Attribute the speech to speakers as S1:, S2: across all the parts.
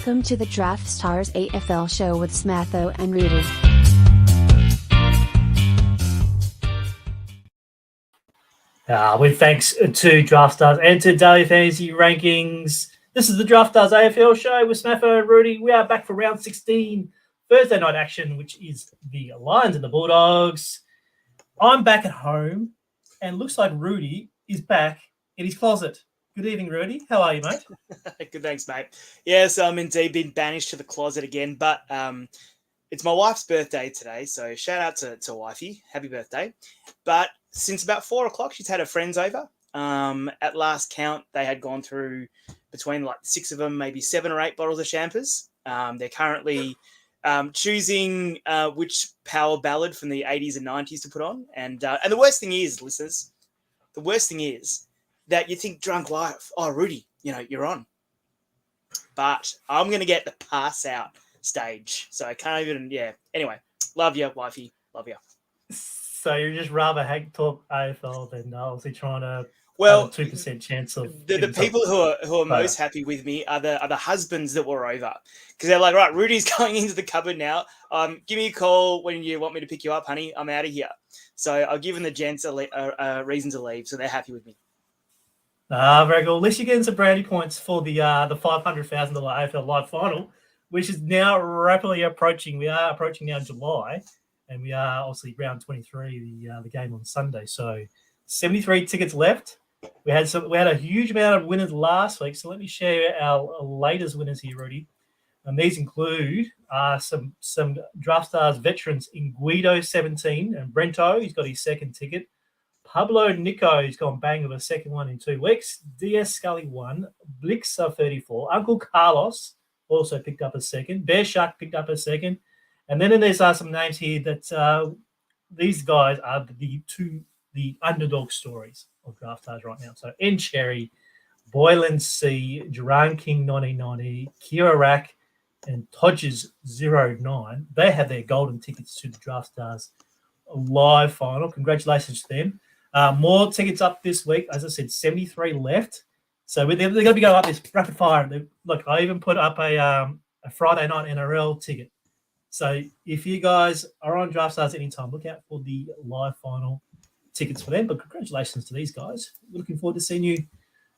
S1: Welcome to the Draftstars AFL show with Smatho and Roody.
S2: With thanks to Draftstars and to Daily Fantasy Rankings. This is the Draftstars AFL show with Smatho and Roody. We are back for round 16, Thursday night action, which is the Lions and the Bulldogs. I'm back at home, and looks like Roody is back in his closet. Good evening, Roody. How are you, mate?
S3: Good, thanks, mate. Yes, I'm indeed been banished to the closet again, but it's my wife's birthday today, so shout out to wifey. Happy birthday. But since about 4 o'clock, she's had her friends over. At last count, they had gone through between like 6 of them, maybe 7 or 8 bottles of champers. They're currently choosing which power ballad from the 80s and 90s to put on. And the worst thing is, listeners, that you think drunk wife, oh, Roody, you're on. But I'm going to get the pass out stage. So I can't even, Anyway, love you, wifey. Love you.
S2: So you're just rather talk AFL than obviously trying to
S3: have
S2: a 2% chance of...
S3: The people who are most happy with me are the husbands that were over. Because they're like, right, Rudy's going into the cupboard now. Give me a call when you want me to pick you up, honey. I'm out of here. So I've given the gents a reason to leave, so they're happy with me.
S2: Very good. At least you're getting some brownie points for the $500,000 AFL Live Final, which is now rapidly approaching. We are approaching now July, and we are obviously round 23, the game on Sunday. So 73 tickets left. We had a huge amount of winners last week. So let me share our latest winners here, Rudy. And these include some Draftstars veterans in Guido 17 and Brento. He's got his second ticket. Pablo Nico, he's gone bang with a second one in 2 weeks. DS Scully 1. Blixer 34. Uncle Carlos also picked up a second. Bear Shark picked up a second. And then there's some names here that these guys are the underdog stories of Draftstars right now. So N Cherry, Boylan C, Duran King 1990, Kira Rack, and Todges 09. They have their golden tickets to the Draftstars Live Final. Congratulations to them. More tickets up this week. As I said, 73 left. So they're going to be going up this rapid fire. Look, I even put up a Friday night NRL ticket. So if you guys are on Draftstars anytime, look out for the live final tickets for them. But congratulations to these guys. We're looking forward to seeing you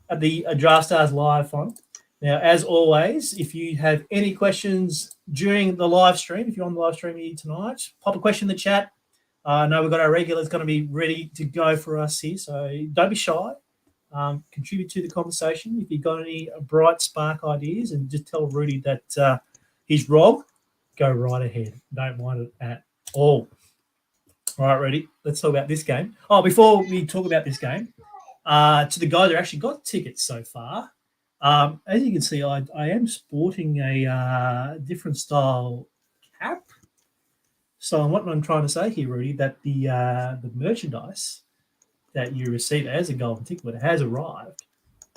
S2: at the Draftstars Live Final. Now, as always, if you have any questions during the live stream, if you're on the live stream here tonight, pop a question in the chat. I know we've got our regulars going to be ready to go for us here, so don't be shy. Contribute to the conversation. If you've got any bright spark ideas, and just tell Roody that he's wrong, go right ahead. Don't mind it at all. All right, Roody, let's talk about this game. Oh, before we talk about this game, to the guys that actually got tickets so far, as you can see, I am sporting a different style cap. So what I'm trying to say here, Roody, that the merchandise that you receive as a golden ticket has arrived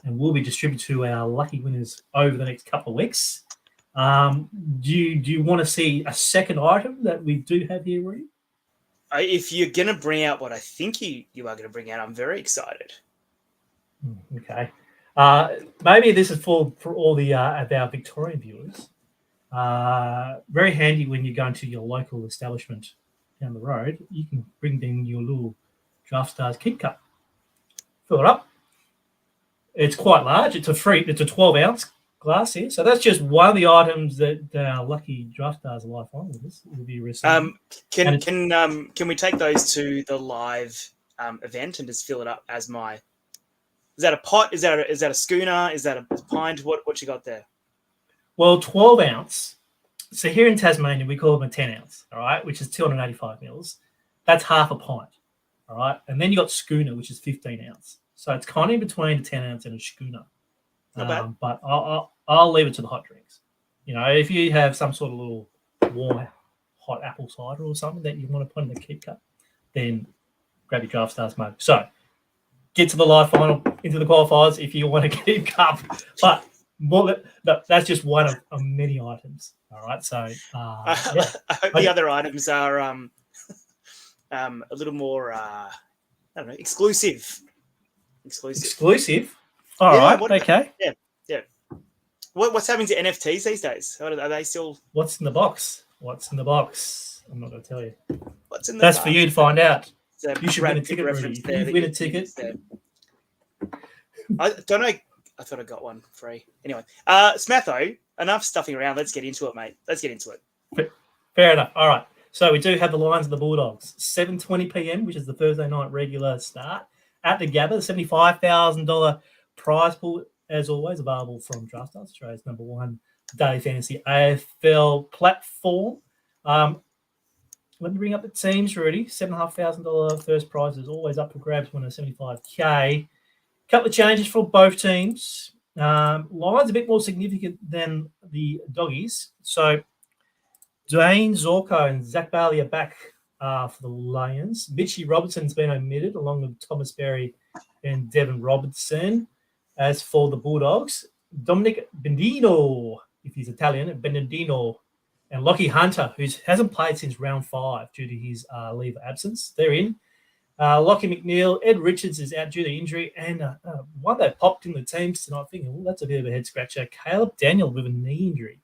S2: and will be distributed to our lucky winners over the next couple of weeks. Do you want to see a second item that we do have here, Roody?
S3: If you're going to bring out what I think you are going to bring out, I'm very excited.
S2: Okay. Maybe this is for all the our Victorian viewers. Very handy when you're going to your local establishment down the road. You can bring in your little Draftstars Keep Cup. Fill it up. It's quite large. It's a 12-ounce glass here. So that's just one of the items that our lucky Draftstars Live Final will be receiving.
S3: Can we take those to the live event and just fill it up as my? Is that a pot? Is that a schooner? Is that a pint? What you got there?
S2: Well, 12-ounce. So here in Tasmania, we call them a 10-ounce, all right, which is 285 mils. That's half a pint, all right? And then you got schooner, which is 15-ounce. So it's kind of in between a 10-ounce and a schooner.
S3: Not bad.
S2: But I'll leave it to the hot drinks. If you have some sort of little warm, hot apple cider or something that you want to put in the keep cup, then grab your Draftstars mug. So get to the live final, into the qualifiers if you want to keep cup. But that's just one of many items. All right. So
S3: I hope the other items are a little more I don't know, exclusive.
S2: Exclusive. All right. Okay.
S3: Yeah. What's happening to NFTs these days? Are they still?
S2: What's in the box? What's in the box? I'm not going to tell you.
S3: What's in the
S2: That's
S3: box?
S2: for you to find out.
S3: It's
S2: You should win a ticket,
S3: reference
S2: Roody.
S3: there.
S2: If you win a ticket.
S3: I don't know. I thought I got one free. Anyway, Smatho, enough stuffing around. Let's get into it, mate. Let's get into it.
S2: Fair enough. All right. So we do have the Lions and the Bulldogs. 7:20 p.m., which is the Thursday night regular start at the Gabba. $75,000 prize pool, as always, available from Draftstars, Australia's number one daily fantasy AFL platform. Let me bring up the teams, Rudy. $7,500 first prize is always up for grabs when a 75K. Couple of changes for both teams. Lions a bit more significant than the Doggies. So Dwayne Zorko and Zach Bailey are back for the Lions. Mitchie Robertson's been omitted, along with Thomas Berry and Devin Robertson. As for the Bulldogs, Dominic Bendino, if he's Italian, Benedino, and Lockie Hunter, who hasn't played since round 5 due to his leave of absence. They're in. Lockie McNeil, Ed Richards is out due to injury, and one that popped in the teams tonight thinking, well, that's a bit of a head scratcher. Caleb Daniel with a knee injury.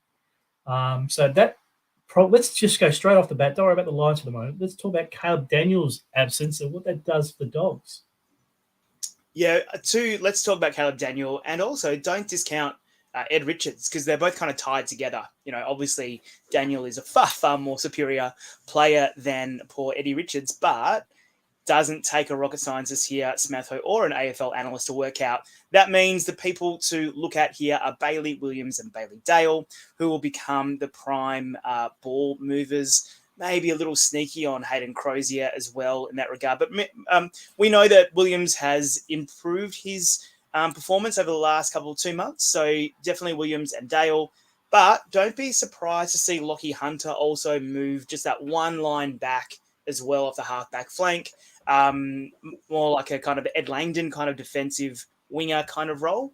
S2: Let's just go straight off the bat. Don't worry about the Lions for the moment. Let's talk about Caleb Daniel's absence and what that does for the Dogs.
S3: Yeah, let's talk about Caleb Daniel, and also don't discount Ed Richards, because they're both kind of tied together. You know, obviously Daniel is a far more superior player than poor Eddie Richards, but doesn't take a rocket scientist here, Smatho, or an AFL analyst to work out. That means the people to look at here are Bailey Williams and Bailey Dale, who will become the prime ball movers. Maybe a little sneaky on Hayden Crozier as well in that regard. But we know that Williams has improved his performance over the last 2 months. So definitely Williams and Dale. But don't be surprised to see Lockie Hunter also move just that one line back as well off the half-back flank. More like a kind of Ed Langdon kind of defensive winger kind of role.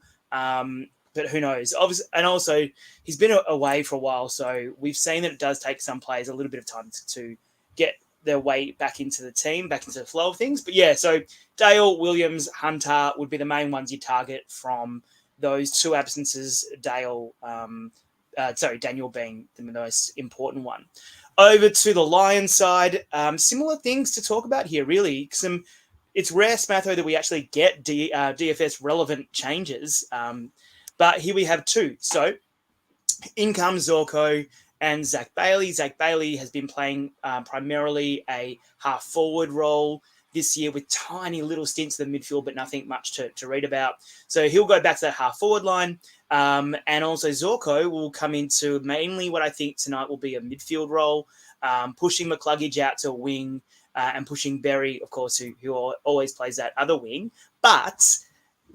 S3: But who knows? Obviously, and also, he's been away for a while, so we've seen that it does take some players a little bit of time to get their way back into the team, back into the flow of things. But yeah, so Dale, Williams, Hunter would be the main ones you target from those two absences. Daniel being the most important one. Over to the Lions side, similar things to talk about here, really. It's rare, Smatho, that we actually get DFS relevant changes. But here we have two. So in comes Zorko and Zach Bailey. Zach Bailey has been playing primarily a half-forward role this year with tiny little stints in the midfield, but nothing much to read about. So he'll go back to that half-forward line. And also Zorko will come into mainly what I think tonight will be a midfield role, pushing McCluggage out to a wing and pushing Berry, of course, who always plays that other wing. But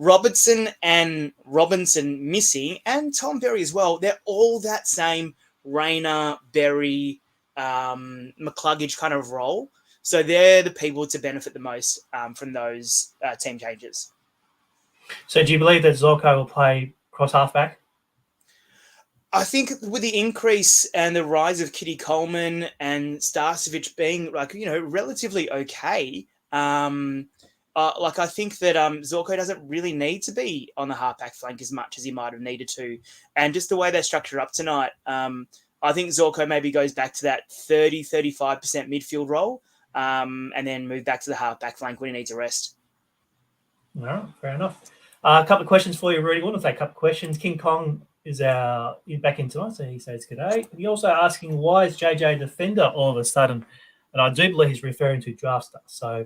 S3: Robertson and Robinson missing, and Tom Berry as well, they're all that same Rayner, Berry, McCluggage kind of role. So they're the people to benefit the most from those team changes.
S2: So do you believe that Zorko will play cross halfback?
S3: I think with the increase and the rise of Kitty Coleman and Starcevic being relatively okay, I think that Zorko doesn't really need to be on the halfback flank as much as he might have needed to. And just the way they're structured up tonight, I think Zorko maybe goes back to that 30-35% midfield role and then move back to the halfback flank when he needs a rest.
S2: All right, fair enough. A couple of questions for you, Rudy. I want to take a couple of questions. King Kong is back in tonight, so he says g'day. He's also asking, why is JJ defender all of a sudden? And I do believe he's referring to Draftstars. So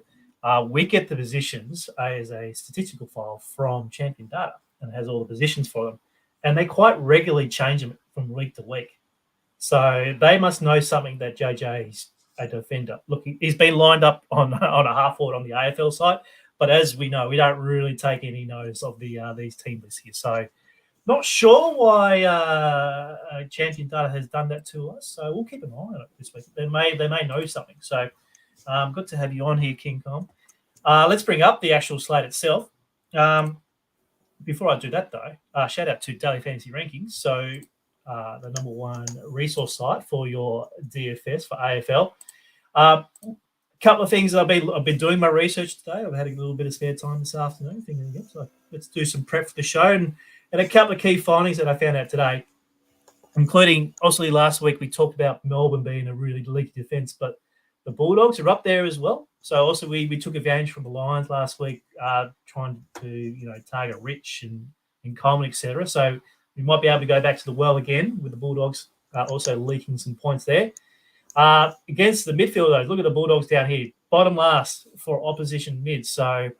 S2: we get the positions as a statistical file from Champion Data and it has all the positions for them. And they quite regularly change them from week to week. So they must know something that JJ is a defender. Look, he's been lined up on a half forward on the AFL side, but as we know, we don't really take any notice of these team lists here. So not sure why Champion Data has done that to us. So we'll keep an eye on it this week. They may know something. So good to have you on here, King Kong. Let's bring up the actual slate itself. Before I do that, though, shout out to Daily Fantasy Rankings. So the number one resource site for your DFS for AFL. Couple of things I've been doing my research today. I've had a little bit of spare time this afternoon. So let's do some prep for the show. And a couple of key findings that I found out today, including, obviously, last week we talked about Melbourne being a really leaky defence, but the Bulldogs are up there as well. So also we took advantage from the Lions last week, trying to target Rich and Coleman, etc. So we might be able to go back to the well again with the Bulldogs also leaking some points there. Against the midfield, though, look at the Bulldogs down here, bottom last for opposition mid. So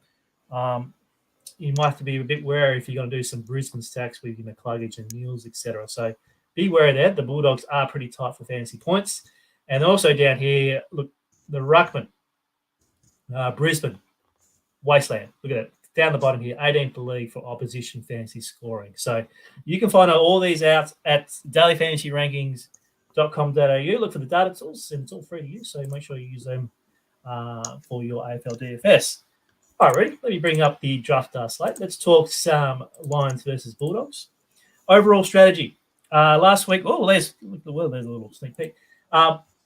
S2: you might have to be a bit wary if you're going to do some Brisbane stacks with Cluggage and Mules, etc. So be wary of that. The Bulldogs are pretty tight for fantasy points. And also down here, look, the Ruckman, Brisbane, Wasteland. Look at it. Down the bottom here, 18th league for opposition fantasy scoring. So you can find all these out at dailyfantasyrankings.com.au. Look for the data tools, and it's all free to use. So make sure you use them for your AFL DFS. All right, Roody, let me bring up the draft slate. Let's talk some Lions versus Bulldogs. Overall strategy. Last week, there's a little sneak peek.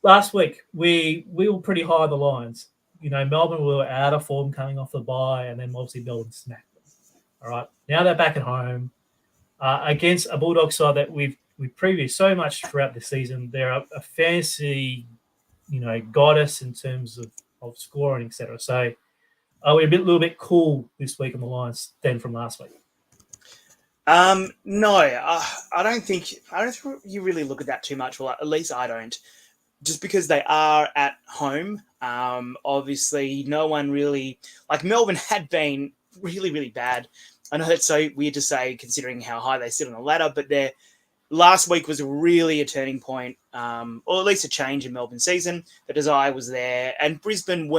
S2: Last week, we were pretty high on the Lions. Melbourne were out of form coming off the bye, and then obviously Melbourne smacked them. All right, now they're back at home against a Bulldog side that we've previewed so much throughout the season. They're a fantasy, goddess in terms of scoring, etc. So are we a little bit cool this week on the Lions than from last week?
S3: No, I don't think you really look at that too much. Well, at least I don't. Just because they are at home, obviously no one really, like Melbourne had been really, really bad. I know that's so weird to say considering how high they sit on the ladder, but their last week was really a turning point, or at least a change in Melbourne's season. The desire was there. And Brisbane,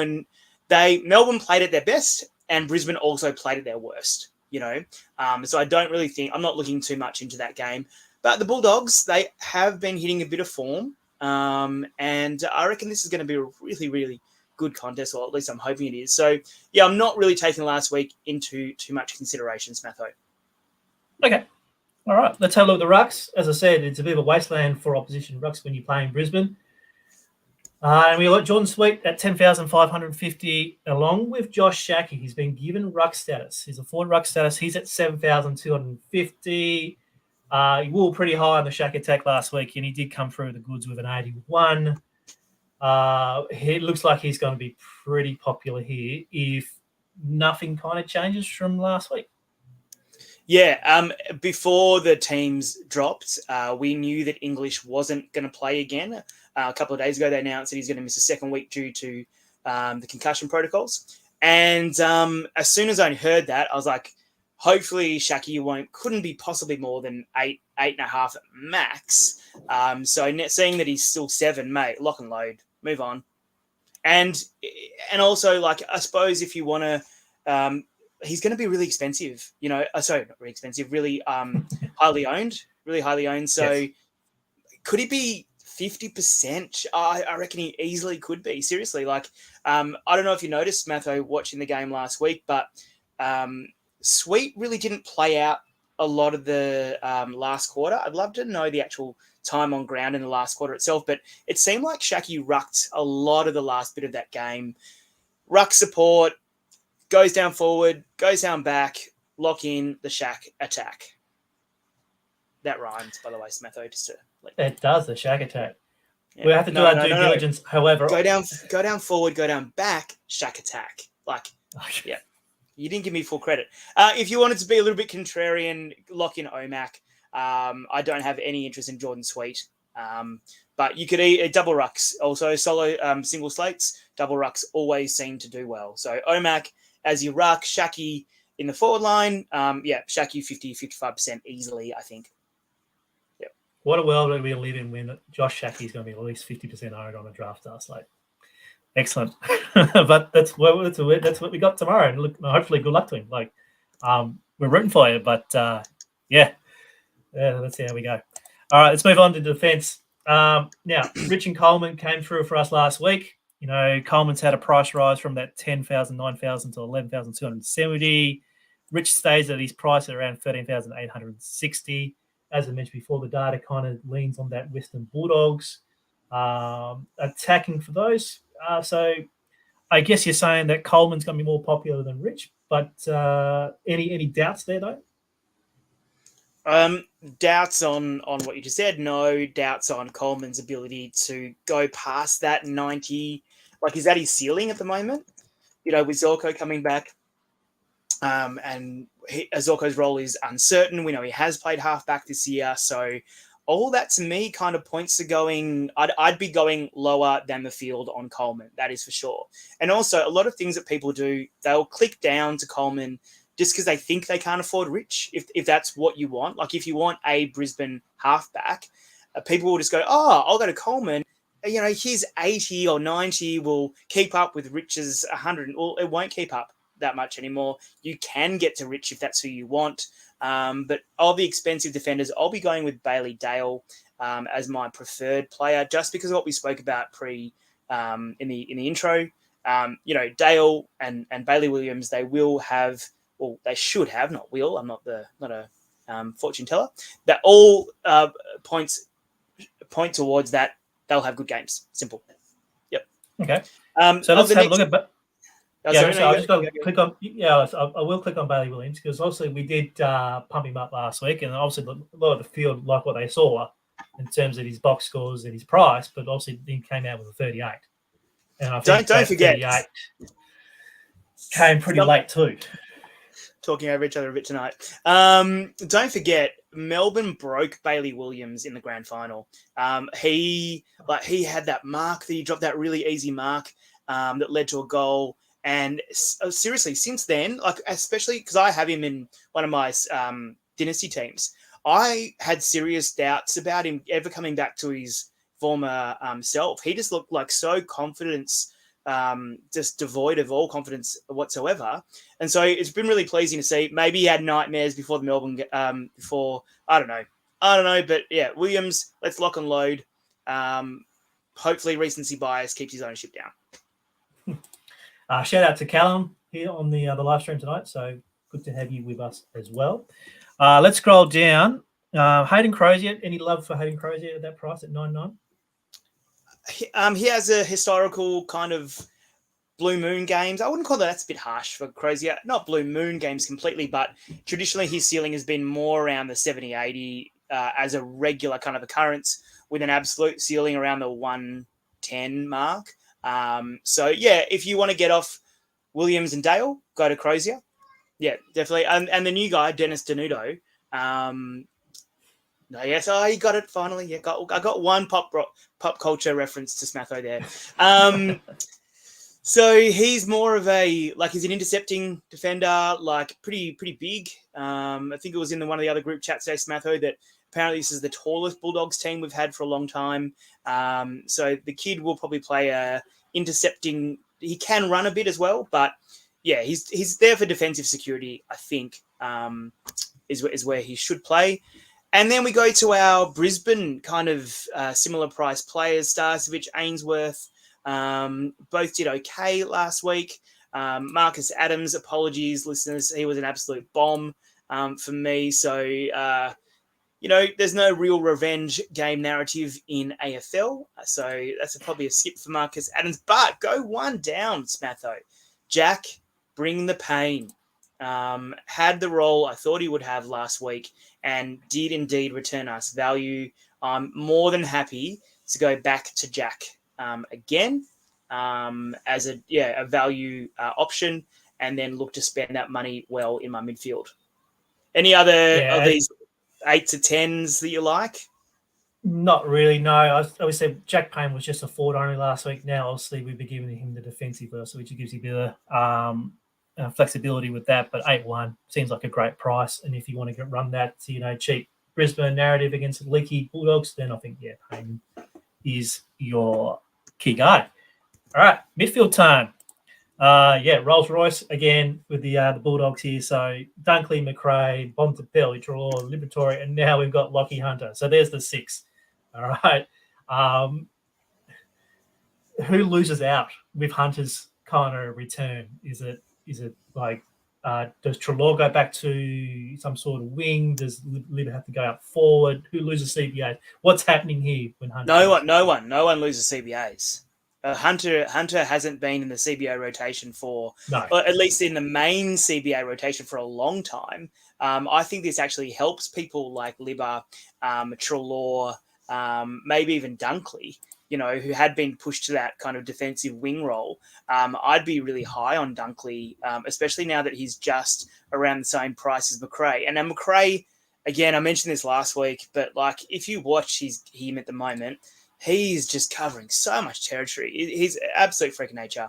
S3: Melbourne played at their best and Brisbane also played at their worst, So I don't really think, I'm not looking too much into that game. But the Bulldogs, they have been hitting a bit of form. And I reckon this is going to be a really, really good contest, or at least I'm hoping it is. So, yeah, I'm not really taking last week into too much consideration, Smatho.
S2: Okay. All right. Let's have a look at the rucks. As I said, it's a bit of a wasteland for opposition rucks when you're playing Brisbane. And we got Jordan Sweet at 10,550 along with Josh Shackey. He's been given ruck status. He's a forward ruck status. He's at 7,250. He wore pretty high on the Shack attack last week, and he did come through the goods with an 81. It looks like he's going to be pretty popular here if nothing kind of changes from last week.
S3: Yeah, before the teams dropped, we knew that English wasn't going to play again. A couple of days ago, they announced that he's going to miss a second week due to the concussion protocols. And as soon as I heard that, I was like, hopefully Shackey couldn't be possibly more than 8.5 at max. So seeing that he's still 7, mate, lock and load, move on. And also, like, I suppose if you want to, he's going to be really expensive, sorry, not really expensive, really highly owned. So yes. Could he be 50%? I reckon he easily could be, seriously. Like, I don't know if you noticed, Smatho, watching the game last week, but Sweet really didn't play out a lot of the last quarter. I'd love to know the actual time on ground in the last quarter itself, but it seemed like Shackey rucked a lot of the last bit of that game. Ruck support, goes down forward, goes down back, lock in the Shack attack. That rhymes, by the way, Smatho, just to
S2: it does, the Shack attack. Yeah. We have to do our due diligence, however.
S3: Go down forward, go down back, Shack attack. Like, yeah. You didn't give me full credit. If you wanted to be a little bit contrarian, lock in OMAC. I don't have any interest in Jordan Sweet. But you could eat double rucks. Also, solo single slates, double rucks always seem to do well. So OMAC as you ruck, Shackey in the forward line. Shackey 50-55% easily, I think. Yep.
S2: What a world we live in when Josh Shackey is going to be at least 50% owned on a draft slate. Excellent. But that's what we got tomorrow. And look, hopefully good luck to him. Like, we're rooting for you, but let's see how we go. All right, let's move on to defense. Now, Rich and Coleman came through for us last week. Coleman's had a price rise from that 10,000, 9,000 to 11,270. Rich stays at his price at around 13,860. As I mentioned before, the data kind of leans on that Western Bulldogs. Attacking for those. So I guess you're saying that Coleman's going to be more popular than Rich, but any doubts there, though?
S3: Doubts on what you just said. No doubts on Coleman's ability to go past that 90. Like, is that his ceiling at the moment? With Zorko coming back, and Zorko's role is uncertain. We know he has played halfback this year, so all that to me kind of points to going. I'd be going lower than the field on Coleman. That is for sure. And also, a lot of things that people do, they'll click down to Coleman just because they think they can't afford Rich. If that's what you want, like if you want a Brisbane halfback, people will just go, "Oh, I'll go to Coleman." His 80 or 90 will keep up with Rich's 100. Well, it won't keep up that much anymore. You can get to Rich if that's who you want. But of the expensive defenders, I'll be going with Bailey Dale as my preferred player, just because of what we spoke about in the intro. Dale and Bailey Williams, they will have, well, they should have, not will. I'm not a fortune teller. That all point towards that. They'll have good games. Simple. Yep.
S2: Okay. So let's have a look at. I will click on Bailey Williams because obviously we did pump him up last week, and obviously a lot of the field like what they saw in terms of his box scores and his price, but obviously he came out with a 38. And I think
S3: don't forget,
S2: 38 came pretty late too.
S3: Talking over each other a bit tonight. Don't forget, Melbourne broke Bailey Williams in the grand final. He had that mark that he dropped, that really easy mark that led to a goal. And seriously, since then, like especially because I have him in one of my dynasty teams, I had serious doubts about him ever coming back to his former self. He just looked like so confidence. Just devoid of all confidence whatsoever. And so it's been really pleasing to see. Maybe he had nightmares before the Melbourne, I don't know. But yeah, Williams, let's lock and load. Hopefully recency bias keeps his ownership down.
S2: Shout out to Callum here on the live stream tonight. So good to have you with us as well. Let's scroll down. Hayden Crozier, any love for Hayden Crozier at that price at 9.9?
S3: He has a historical kind of blue moon games. I wouldn't call that's a bit harsh for Crozier. Not blue moon games completely, but traditionally his ceiling has been more around the 70, 80 as a regular kind of occurrence, with an absolute ceiling around the 110 mark. So yeah, if you want to get off Williams and Dale, go to Crozier. Yeah, definitely. And the new guy, Dennis Denudo. Yes, he got it finally. Yeah, I got one pop culture reference to Smatho there. So he's more of he's an intercepting defender, like pretty big. I think it was in one of the other group chats today, Smatho, that apparently this is the tallest Bulldogs team we've had for a long time. So the kid will probably play intercepting. He can run a bit as well, but yeah, he's there for defensive security, I think, is where he should play. And then we go to our Brisbane kind of similar price players, Starcevich, Ainsworth, both did okay last week. Marcus Adams, apologies, listeners, he was an absolute bomb for me. So, there's no real revenge game narrative in AFL. So that's probably a skip for Marcus Adams. But go one down, Smatho. Jack, bring the pain. Had the role I thought he would have last week and did indeed return us value. I'm more than happy to go back to Jack again as a value option, and then look to spend that money well in my midfield. Any other of these 8 to 10s that you like?
S2: Not really, no. I would say Jack Payne was just a forward only last week. Now, obviously, we've been giving him the defensive versa, which gives you a bit of flexibility with that. But 8-1 seems like a great price. And if you want to run that, cheap Brisbane narrative against leaky Bulldogs, then I think, Payne is your key guy. All right, midfield time. Rolls Royce again with the Bulldogs here. So Dunkley, McRae, Bontempelli, Treloar, Liberatore, and now we've got Lockie Hunter. So there's the 6. All right. Who loses out with Hunter's kind of return? Is it like does Treloar go back to some sort of wing? Does Libba have to go up forward? Who loses CBA? What's happening here when Hunter?
S3: No one loses CBAs. Hunter hasn't been in the CBA rotation
S2: No.
S3: or at least in the main CBA rotation for a long time. I think this actually helps people like Libba, Treloar, maybe even Dunkley, who had been pushed to that kind of defensive wing role. I'd be really high on Dunkley, especially now that he's just around the same price as Macrae. And then Macrae, again, I mentioned this last week, but like if you watch him at the moment, he's just covering so much territory. He's an absolute freak of nature.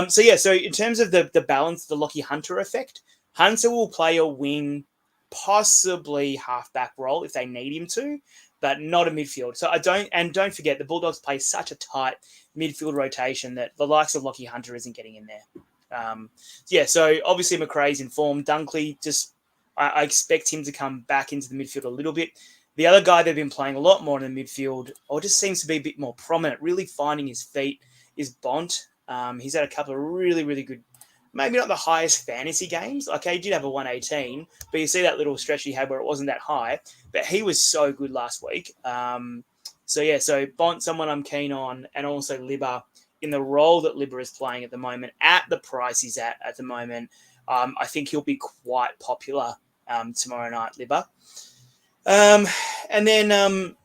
S3: So in terms of the balance, the Lockie Hunter effect, Hunter will play a wing, possibly halfback role if they need him to, but not a midfield. So don't forget, the Bulldogs play such a tight midfield rotation that the likes of Lockie Hunter isn't getting in there. So obviously Macrae's informed. Dunkley, I expect him to come back into the midfield a little bit. The other guy they've been playing a lot more in the midfield, or just seems to be a bit more prominent, really finding his feet, is Bont. He's had a couple of really, really good, maybe not the highest fantasy games. Okay, he did have a 118, but you see that little stretch he had where it wasn't that high. But he was so good last week. So Bont, someone I'm keen on, and also Libba in the role that Libba is playing at the moment, at the price he's at the moment. I think he'll be quite popular tomorrow night, Libba. And then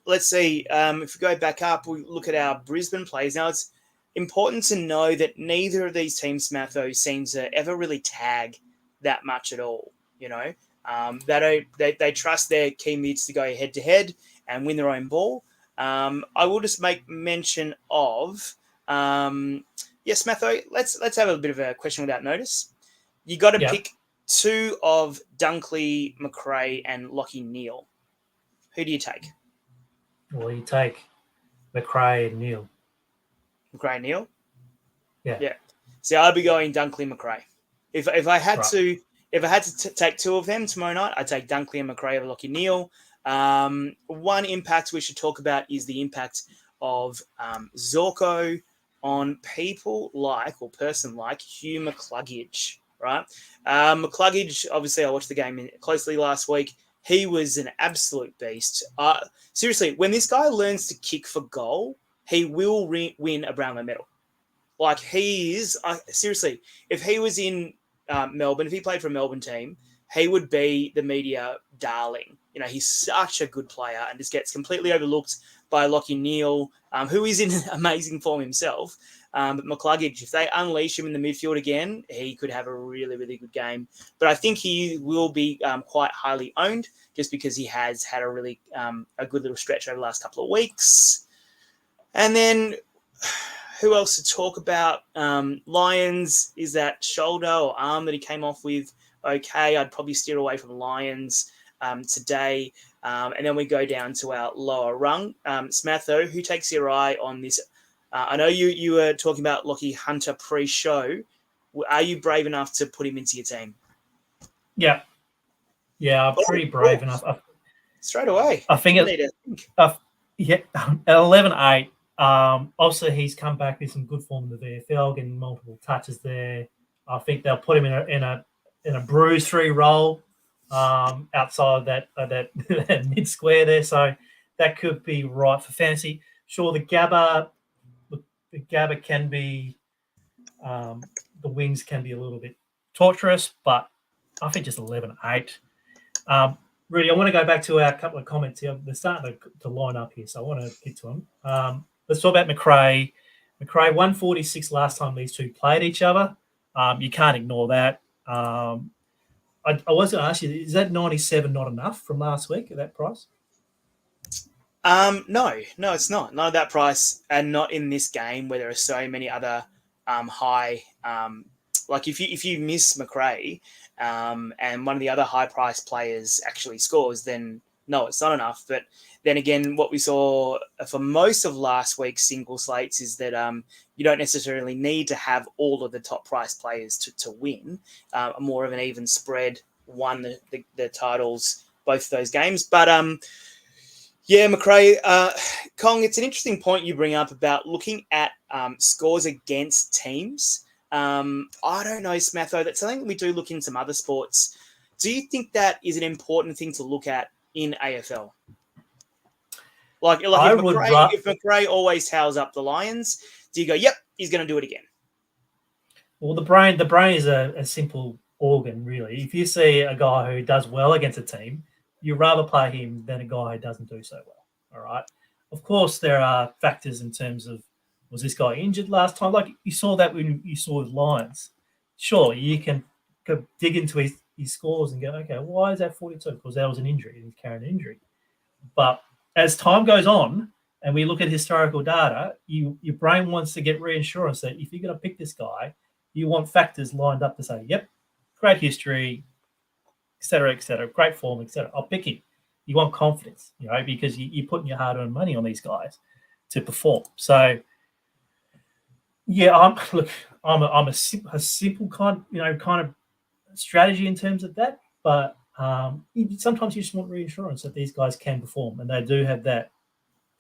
S3: let's see, if we go back up, we look at our Brisbane plays. Now, it's important to know that neither of these teams, Smatho, seems to ever really tag that much at all. They trust their key mids to go head-to-head and win their own ball. I will just make mention of, Smatho, let's have a bit of a question without notice. You got to pick two of Dunkley, Macrae, and Lockie Neal. Who do you take?
S2: Well, you take Macrae and Neal.
S3: Macrae, Neal?
S2: Yeah.
S3: See, I'd be going Dunkley, Macrae. If I had to take two of them tomorrow night, I'd take Dunkley and Macrae over Lockie Neal. One impact we should talk about is the impact of Zorko on people person like Hugh McCluggage. Right, McCluggage. Obviously, I watched the game closely last week. He was an absolute beast. Seriously, when this guy learns to kick for goal, he will win a Brownlow medal. Like he is. Seriously, if he was in Melbourne, if he played for a Melbourne team, he would be the media darling. He's such a good player and just gets completely overlooked by Lockie Neal, who is in amazing form himself. But McCluggage, if they unleash him in the midfield again, he could have a really, really good game. But I think he will be quite highly owned just because he has had a really a good little stretch over the last couple of weeks. And then who else to talk about? Lions, is that shoulder or arm that he came off with okay? I'd probably steer away from Lions today. And then we go down to our lower rung. Smatho, who takes your eye on this? I know you were talking about Lockie Hunter pre-show. Are you brave enough to put him into your team?
S2: Yeah, I'm pretty brave enough.
S3: Straight away.
S2: I think at 11-8. Obviously, he's come back with some good form in the VFL, getting multiple touches there. I think they'll put him in a bruise-free role outside that mid square there. So that could be right for fantasy. Sure, the Gabba can be, the wings can be a little bit torturous, but I think just 11-8. Rudy, I want to go back to our couple of comments here. They're starting to line up here, so I want to get to them. Let's talk about Macrae. Macrae, 146 last time these two played each other. You can't ignore that. I was going to ask you, is that 97 not enough from last week at that price?
S3: No, it's not. Not at that price, and not in this game where there are so many other high. Like if you miss Macrae and one of the other high price players actually scores, then no, it's not enough. But then again, what we saw for most of last week's single slates is that you don't necessarily need to have all of the top price players to win. More of an even spread won the titles both of those games. But Macrae, Kong, it's an interesting point you bring up about looking at scores against teams. I don't know, Smatho, that's something that we do look in some other sports. Do you think that is an important thing to look at in AFL? Like
S2: I
S3: if
S2: would
S3: McRae always towels up the Lions, do you go, yep, he's going to do it again?
S2: Well, the brain is a simple organ, really. If you see a guy who does well against a team, you'd rather play him than a guy who doesn't do so well. All right. Of course, there are factors in terms of, was this guy injured last time? Like you saw that when you saw with Lions. Sure, you can go dig into his scores and go, okay, why is that 42? Because that was an injury. He's carrying an injury. But as time goes on and we look at historical data, your brain wants to get reassurance that if you're going to pick this guy, you want factors lined up to say, yep, great history, et cetera, great form, et cetera. I'll pick him. You want confidence, because you're putting your hard-earned money on these guys to perform. So, yeah, I'm a simple kind of strategy in terms of that, but sometimes you just want reassurance that these guys can perform, and they do have that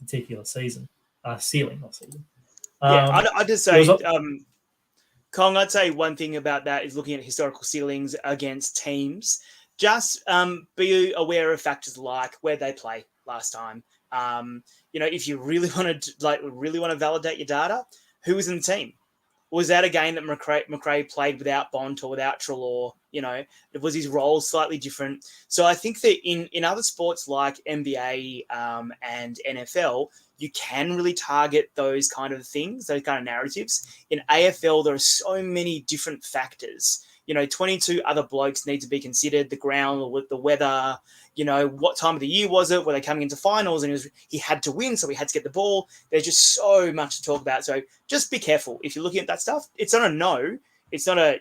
S2: particular ceiling, not season.
S3: I'd just say, Kong, I'd say one thing about that is looking at historical ceilings against teams. Just be aware of factors like where they play last time. If you really want to validate your data, who was in the team? Was that a game that McRae played without Bont or without Treloar? Was his role slightly different? So I think that in other sports like NBA and NFL, you can really target those kind of things, those kind of narratives. In AFL, there are so many different factors. 22 other blokes need to be considered, the ground, the weather, what time of the year was it? Were they coming into finals and he had to win, so he had to get the ball. There's just so much to talk about. So just be careful. If you're looking at that stuff, it's not a no. It's not a,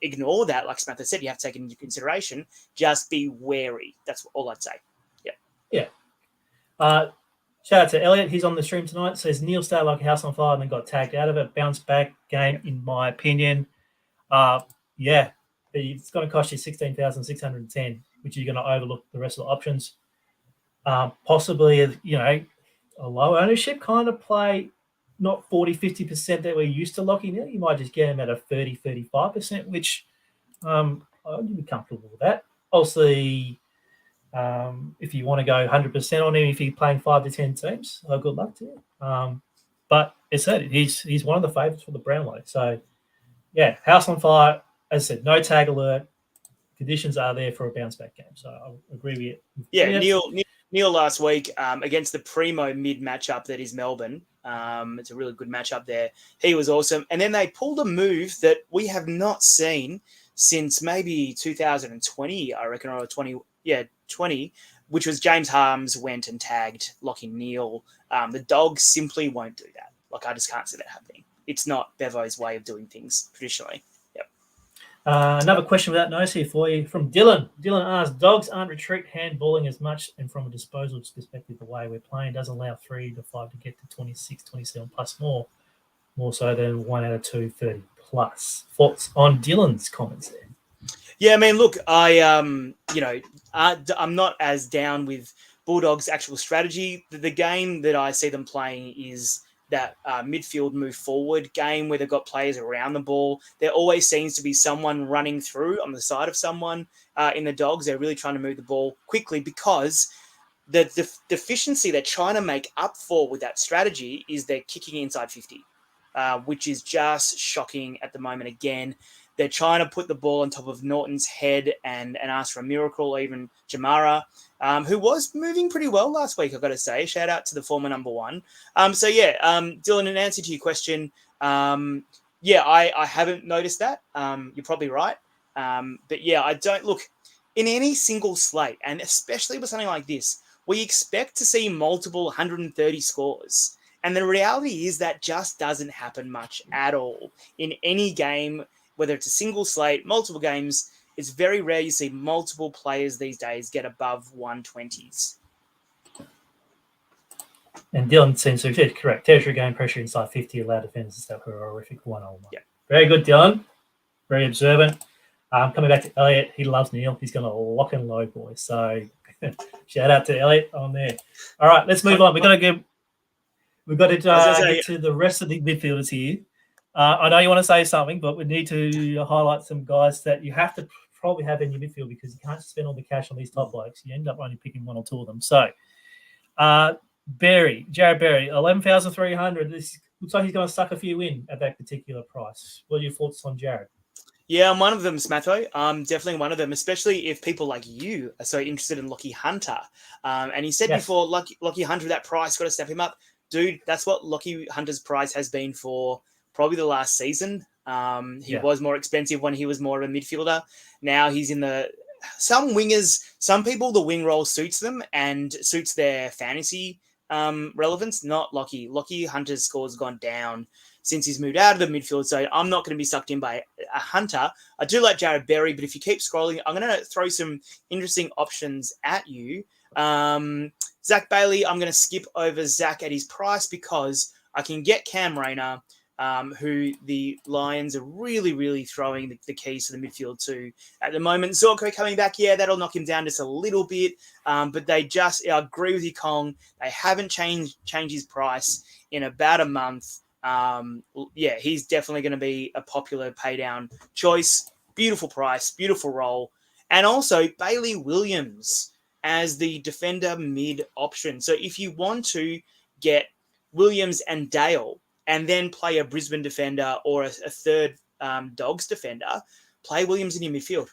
S3: ignore that. Like Smatho said, you have to take it into consideration. Just be wary. That's all I'd say.
S2: Yeah. Shout out to Elliot. He's on the stream tonight. Says Neil started like a house on fire and then got tagged out of it. Bounce back game, in my opinion. It's going to cost you 16,610, which you're going to overlook the rest of the options. Possibly, a low ownership kind of play, not 40-50% that we're used to locking in. You might just get him at a 30-35%, which I'd be comfortable with that. Obviously, if you want to go 100% on him, if you're playing 5 to 10 teams, good luck to you. But as I said, he's one of the favourites for the Brownlow. So, yeah, house on fire. As I said, no tag alert. Conditions are there for a bounce back game. So I agree with you.
S3: Yeah, Neil last week against the primo mid matchup that is Melbourne. It's a really good matchup there. He was awesome. And then they pulled a move that we have not seen since maybe 2020, I reckon, or 20, which was James Harms went and tagged Lachie Neale. The Dogs simply won't do that. Like, I just can't see that happening. It's not Bevo's way of doing things traditionally. Yep.
S2: Another question without notice here for you from Dylan. Dylan asks, Dogs aren't retreat handballing as much, and from a disposal perspective, the way we're playing does allow 3 to 5 to get to 26, 27 plus more so than 1 out of 2, 30 plus. Thoughts on Dylan's comments there?
S3: Yeah, I mean, look, I'm not as down with Bulldogs' actual strategy. The game that I see them playing is that midfield move forward game where they've got players around the ball. There always seems to be someone running through on the side of someone in the Dogs. They're really trying to move the ball quickly because the deficiency they're trying to make up for with that strategy is they're kicking inside 50, which is just shocking at the moment. Again, they're trying to put the ball on top of Norton's head and ask for a miracle, or even Jamara, who was moving pretty well last week, I've got to say. Shout out to the former number one. Dylan, in answer to your question, I haven't noticed that. You're probably right. I don't look in any single slate, and especially with something like this, we expect to see multiple 130 scores. And the reality is that just doesn't happen much at all in any game. Whether it's a single slate, multiple games, it's very rare you see multiple players these days get above 120s.
S2: And Dylan seems to be correct. Territory game pressure inside 50, allowed defenders to step her horrific 1-on-1.
S3: Yeah.
S2: Very good, Dylan. Very observant. Coming back to Elliot, he loves Neil. He's going to lock and load, boys. So shout out to Elliot on there. All right, let's move on. We've got to get to the rest of the midfielders here. I know you want to say something, but we need to highlight some guys that you have to probably have in your midfield because you can't spend all the cash on these top blokes. You end up only picking 1 or 2 of them. So Jared Berry, 11,300. This looks like he's going to suck a few in at that particular price. What are your thoughts on Jared?
S3: Yeah, I'm one of them, Smatho. I'm definitely one of them, especially if people like you are so interested in Lockie Hunter. And he said before, Lockie Hunter, that price, got to step him up. Dude, that's what Lockie Hunter's price has been for probably the last season. He was more expensive when he was more of a midfielder. Now he's in some wingers, some people, the wing role suits them and suits their fantasy relevance, not Lockie. Lockie Hunter's scores gone down since he's moved out of the midfield, so I'm not going to be sucked in by a Hunter. I do like Jared Berry, but if you keep scrolling, I'm going to throw some interesting options at you. Zach Bailey, I'm going to skip over Zach at his price because I can get Cam Rayner, who the Lions are really, really throwing the keys to the midfield to at the moment. Zorko coming back, that'll knock him down just a little bit, but I agree with you, Kong. They haven't changed his price in about a month. He's definitely going to be a popular pay down choice. Beautiful price, beautiful role. And also Bailey Williams as the defender mid option. So if you want to get Williams and Dale and then play a Brisbane defender or a third Dogs defender, play Williams in your midfield,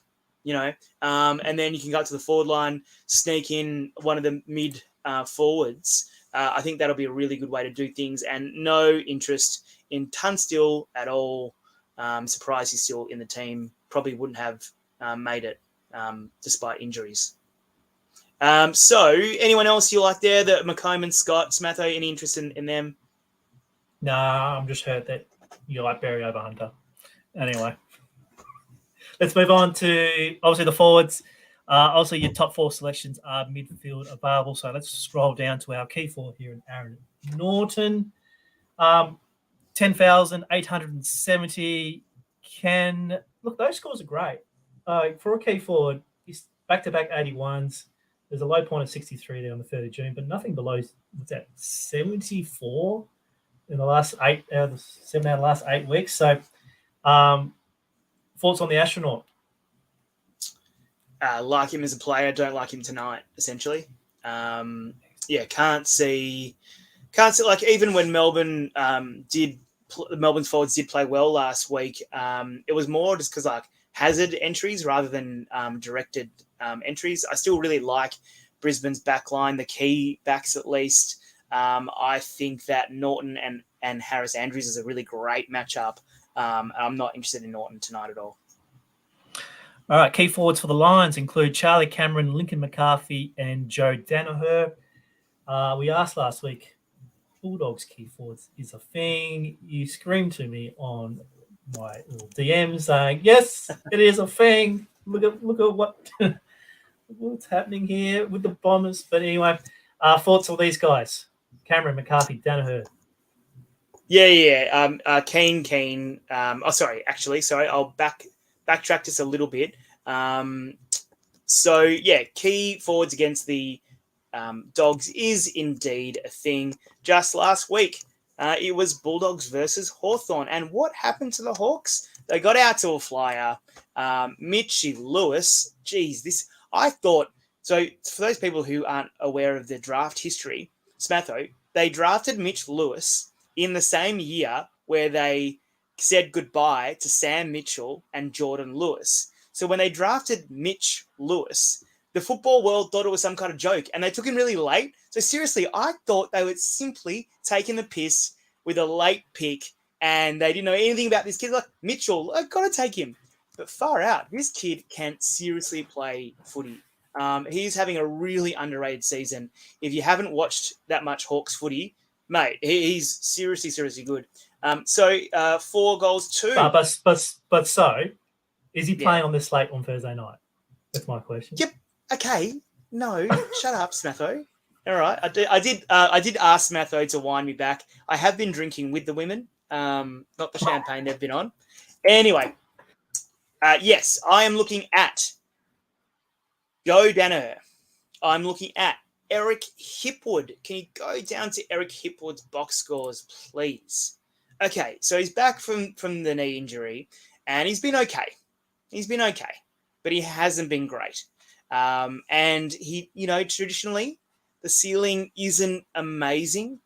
S3: and then you can go up to the forward line, sneak in one of the mid forwards. I think that'll be a really good way to do things, and no interest in Tunstall at all. Surprised he's still in the team. Probably wouldn't have made it despite injuries. So anyone else you like there? The McComb, Scott, Smatho, any interest in them?
S2: Nah, I'm just hurt that you like Berry over Hunter. Anyway, let's move on to obviously the forwards. Also, your top four selections are midfield available. So let's scroll down to our key forward here in Aaron Norton. 10,870. Look, those scores are great. For a key forward, he's back-to-back 81s. There's a low point of 63 there on the 3rd of June, but nothing below, 74 in the last 7 out of the last 8 weeks. So, thoughts on the astronaut?
S3: Like him as a player, don't like him tonight, essentially. Can't see like even when Melbourne Melbourne's forwards did play well last week. It was more just because like hazard entries rather than directed entries. I still really like Brisbane's back line, the key backs at least. I think that Norton and Harris Andrews is a really great matchup. I'm not interested in Norton tonight at all.
S2: All right, key forwards for the Lions include Charlie Cameron, Lincoln McCarthy, and Joe Danaher. We asked last week, Bulldogs key forwards is a thing. You screamed to me on my little DM saying, yes, it is a thing. Look at what's happening here with the Bombers. But anyway, thoughts on these guys? Cameron, McCarthy, Danaher.
S3: Keen. Sorry. I'll backtrack just a little bit. Key forwards against the Dogs is indeed a thing. Just last week, it was Bulldogs versus Hawthorn. And what happened to the Hawks? They got out to a flyer. Mitchy Lewis, I thought, so for those people who aren't aware of the draft history, Smatho, they drafted Mitch Lewis in the same year where they said goodbye to Sam Mitchell and Jordan Lewis. So when they drafted Mitch Lewis, the football world thought it was some kind of joke, and they took him really late. So seriously, I thought they were simply taking the piss with a late pick, and they didn't know anything about this kid. Like, Mitchell, I've got to take him. But far out, this kid can seriously play footy. He's having a really underrated season. If you haven't watched that much Hawks footy, mate, he's seriously, seriously good. 4 goals, 2.
S2: But so, is he playing on this slate on Thursday night? That's my question.
S3: Yep. Okay. No, shut up, Smatho. All right. I did ask Smatho to wind me back. I have been drinking with the women, not the champagne they've been on. Anyway, yes, I am looking at Joe Danaher. I'm looking at Eric Hipwood. Can you go down to Eric Hipwood's box scores, please? Okay, so he's back from the knee injury, and he's been okay. But he hasn't been great. And he, traditionally, the ceiling isn't amazing,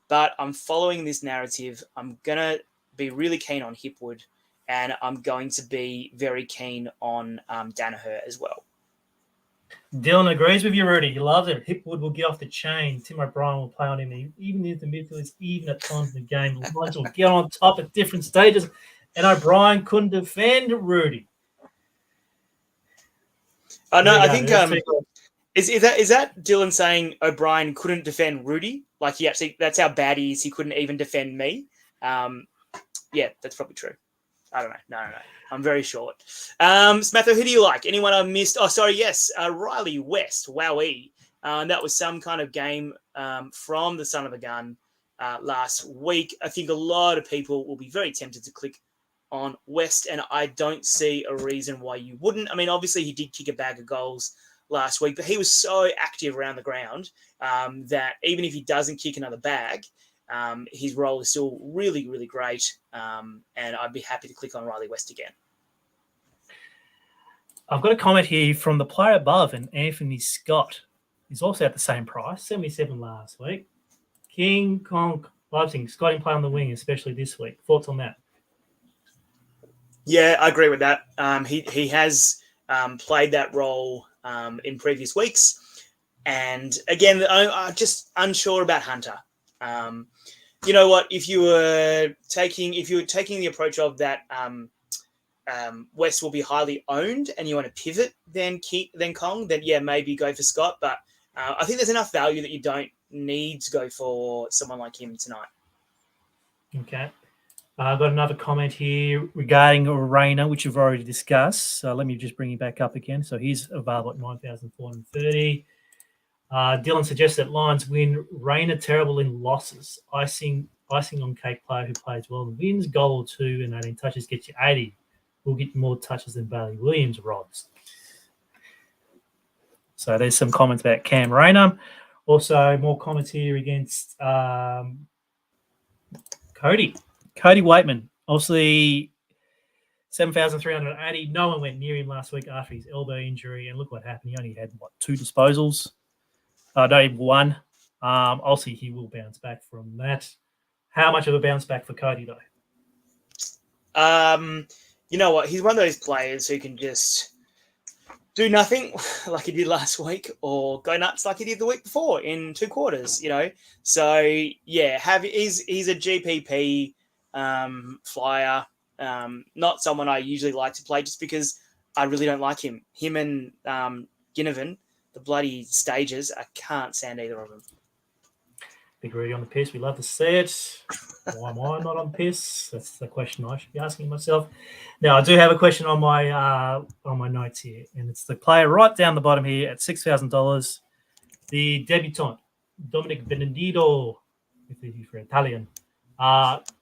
S3: but I'm following this narrative. I'm going to be really keen on Hipwood, and I'm going to be very keen on Danaher as well.
S2: Dylan agrees with you, Rudy. He loves it. Hipwood will get off the chain. Tim O'Brien will play on him, even if the midfield is even at times in the game. Lions will get on top at different stages, and O'Brien couldn't defend Rudy.
S3: No, I think is that Dylan saying O'Brien couldn't defend Rudy? Like that's how bad he is. He couldn't even defend me. Yeah, that's probably true. I don't know. No. I'm very short. Smatho, who do you like? Anyone I missed? Oh, sorry. Yes. Riley West. Wowee. That was some kind of game from the Son of a Gun last week. I think a lot of people will be very tempted to click on West, and I don't see a reason why you wouldn't. I mean, obviously he did kick a bag of goals last week, but he was so active around the ground that even if he doesn't kick another bag, his role is still really, really great, and I'd be happy to click on Riley West again.
S2: I've got a comment here from the player above, and Anthony Scott. He's also at the same price, 77 last week. King Kong Leipzig, Scott in play on the wing, especially this week. Thoughts on that?
S3: Yeah, I agree with that. He has played that role in previous weeks, and again, I'm just unsure about Hunter. You know what? If you were taking the approach of that, West will be highly owned, and you want to pivot, then Kong, then yeah, maybe go for Scott. But I think there's enough value that you don't need to go for someone like him tonight.
S2: Okay. I've got another comment here regarding Rayner, which you've already discussed. So let me just bring you back up again. So he's available at 9,430. Dylan suggests that Lions win. Rayner terrible in losses. Icing on cake player who plays well and wins. Goal or two and 18 touches gets you 80. We'll get more touches than Bailey Williams rods. So there's some comments about Cam Rayner. Also, more comments here against Cody Waitman. Obviously, 7,380. No one went near him last week after his elbow injury. And look what happened. He only had, 2 disposals? No, even 1. Obviously, he will bounce back from that. How much of a bounce back for Cody, though?
S3: You know what? He's one of those players who can just do nothing like he did last week or go nuts like he did the week before in 2 quarters, So, yeah, he's a GPP flyer. Not someone I usually like to play just because I really don't like him. Him and Ginnivan, the bloody stages, I can't stand either of them.
S2: Big Rudy on the piss. We love to see it. Why am I not on piss? That's the question I should be asking myself. Now, I do have a question on my notes here, and it's the player right down the bottom here at $6,000. The debutant, Dominic Benedito, if you're Italian.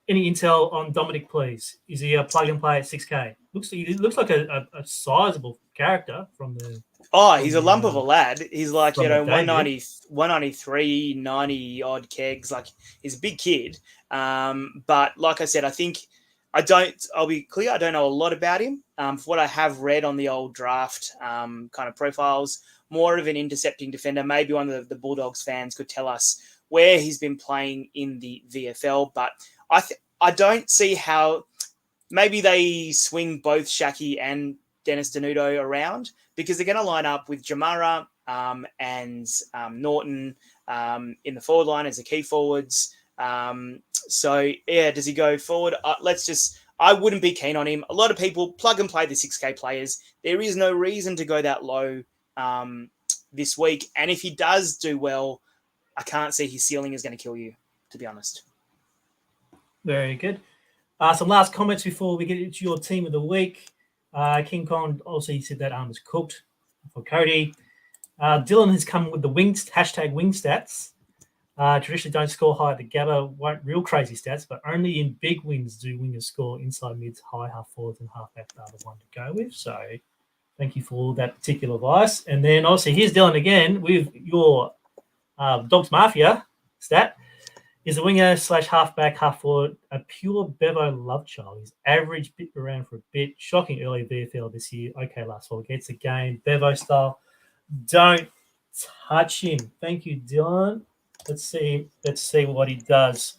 S2: Any intel on Dominic, please? Is he a plug and play at 6K? He looks like a sizable character from the.
S3: Oh, he's a lump of a lad. He's like,
S2: 193,
S3: 90 odd kegs. Like, he's a big kid. But like I said, I'll be clear, I don't know a lot about him. For what I have read on the old draft kind of profiles, more of an intercepting defender. Maybe one of the Bulldogs fans could tell us where he's been playing in the VFL. But I don't see how maybe they swing both Shaki and Dennis Denudo around, because they're going to line up with Jamara and Norton in the forward line as the key forwards. So, yeah, does he go forward? I wouldn't be keen on him. A lot of people plug and play the 6K players. There is no reason to go that low this week. And if he does do well, I can't see his ceiling is going to kill you, to be honest.
S2: Very good. Some last comments before we get into your team of the week. King Kong also said that arm is cooked for Cody. Dylan has come with the hashtag wing stats. Traditionally don't score high at the Gabba, weren't real crazy stats, but only in big wins do wingers score inside mids, high half forwards, and half back are the one to go with. So thank you for that particular advice. And then obviously here's Dylan again with your Dogs Mafia stat. Is a winger / halfback, half forward, a pure Bevo love child. He's average, bit around for a bit. Shocking early VFL this year. Okay, last fall gets a game. Bevo style. Don't touch him. Thank you, Dylan. Let's see what he does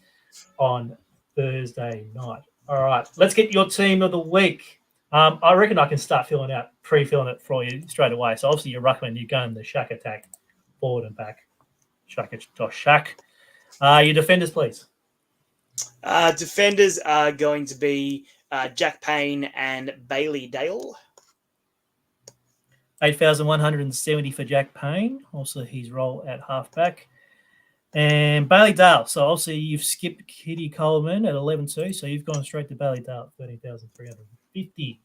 S2: on Thursday night. All right, let's get your team of the week. I reckon I can start pre-filling it for you straight away. So obviously you're ruckman, you're going the shack attack, forward and back. Shack. Your defenders, please.
S3: Defenders are going to be Jack Payne and Bailey Dale.
S2: 8,170 for Jack Payne. Also his role at halfback. And Bailey Dale. So obviously you've skipped Kitty Coleman at 11.2. So you've gone straight to Bailey Dale at 13,350.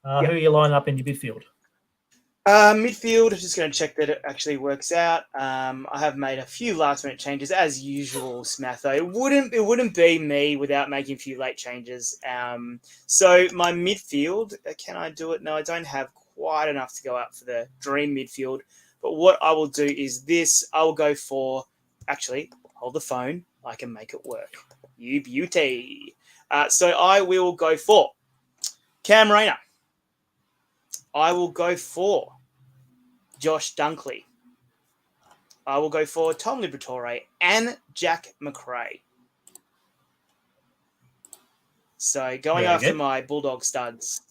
S2: Who are you lining up in your midfield?
S3: Midfield, just going to check that it actually works out. I have made a few last-minute changes, as usual, Smatho. It wouldn't be me without making a few late changes. So my midfield, can I do it? No, I don't have quite enough to go out for the dream midfield. But what I will do is this. I will go for... Actually, hold the phone. I can make it work. You beauty. So I will go for Cam Rayner. I will go for Josh Dunkley. I will go for Tom Liberatore and Jack McRae. So going after my Bulldog studs.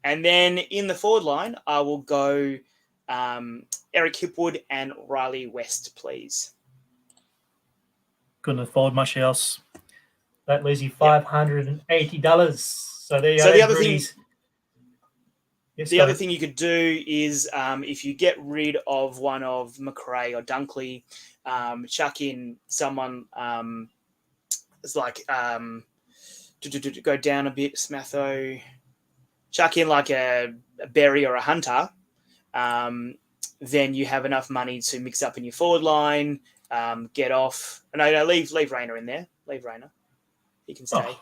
S3: And then in the forward line, I will go Eric Hipwood and Riley West, please.
S2: Couldn't afford much else. That leaves you $580. So there you go.
S3: The other thing...
S2: Yes,
S3: the other thing you could do is if you get rid of one of McRae or Dunkley, chuck in someone it's like to go down a bit, Smatho, chuck in like a Berry or a Hunter, then you have enough money to mix up in your forward line, get off. No, leave Rayner in there. Leave Rayner. He can stay.
S2: Oh.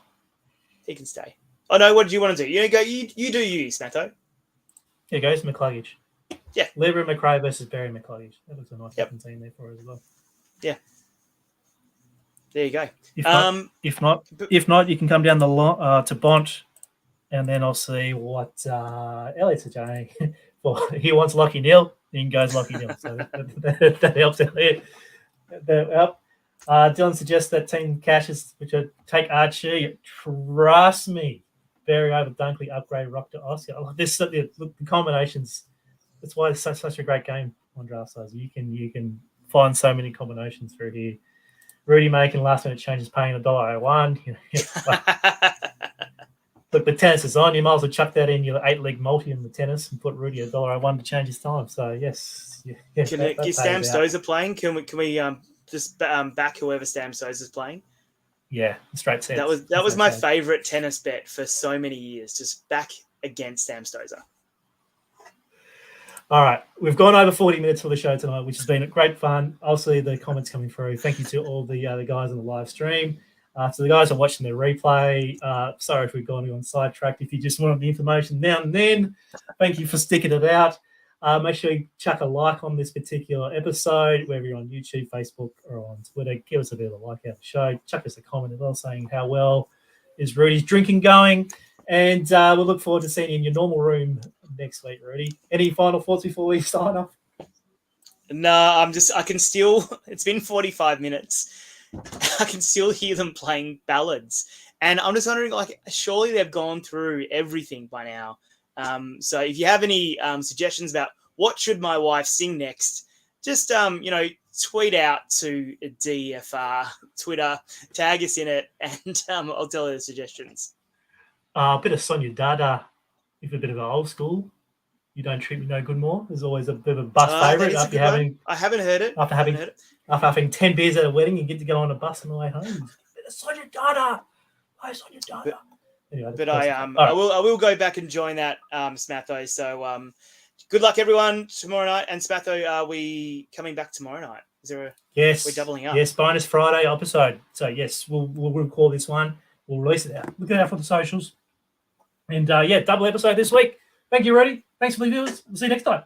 S3: He can stay. Oh, no, what do you want to do? You do you, Smatho.
S2: Here goes McCluggage.
S3: Yeah.
S2: Libra McRae versus Barry McCluggage. That looks a nice looking team there for us as well.
S3: Yeah. There you go.
S2: If not, you can come down the to Bont, and then I'll see what Elliot's doing. Well, he wants Lockie Neal. He goes Lockie Neal. So that helps Elliot. Dylan suggests that team cashes, which would take Archie. Trust me. Barry over Dunkley, upgrade Rock to Oscar. The combinations. That's why it's such a great game on Draftstars. You can find so many combinations through here. Roody making last minute changes, paying $1.01. Look, the tennis is on. You might as well chuck that in your 8-leg multi in the tennis and put Roody $1.01 to change his time. So yes,
S3: is Sam Stozer playing? Can we just back whoever Sam Stozer is playing?
S2: Yeah, straight set.
S3: That was my favourite tennis bet for so many years. Just back against Sam Stozer.
S2: All right, we've gone over 40 minutes for the show tonight, which has been great fun. I'll see the comments coming through. Thank you to all the guys on the live stream. To the guys who are watching the replay, sorry if we've gone on sidetracked. If you just wanted the information now and then, thank you for sticking it out. Make sure you chuck a like on this particular episode, whether you're on YouTube, Facebook, or on Twitter. Give us a bit of a like out the show. Chuck us a comment as well saying how well is Roody's drinking going. And we'll look forward to seeing you in your normal room next week, Roody. Any final thoughts before we sign off?
S3: No, I can still, it's been 45 minutes. I can still hear them playing ballads. And I'm just wondering, surely they've gone through everything by now. So if you have any suggestions about what should my wife sing next, just, tweet out to DFR Twitter, tag us in it, and I'll tell her the suggestions.
S2: A bit of Sonia Dada, if a bit of an old school. You Don't Treat Me No Good More. There's always a bit of a bus favourite.
S3: I haven't heard it.
S2: After having 10 beers at a wedding, you get to go on a bus on the way home. Bit of Sonia Dada. Hi, Sonia Dada. Anyway,
S3: I will go back and join that, Smatho. So good luck, everyone, tomorrow night. And Smatho, are we coming back tomorrow night?
S2: Yes.
S3: We're doubling up.
S2: Yes, bonus Friday episode. So, yes, we'll record this one. We'll release it out. Look out for the socials. And, double episode this week. Thank you, Roody. Thanks for the viewers. We'll see you next time.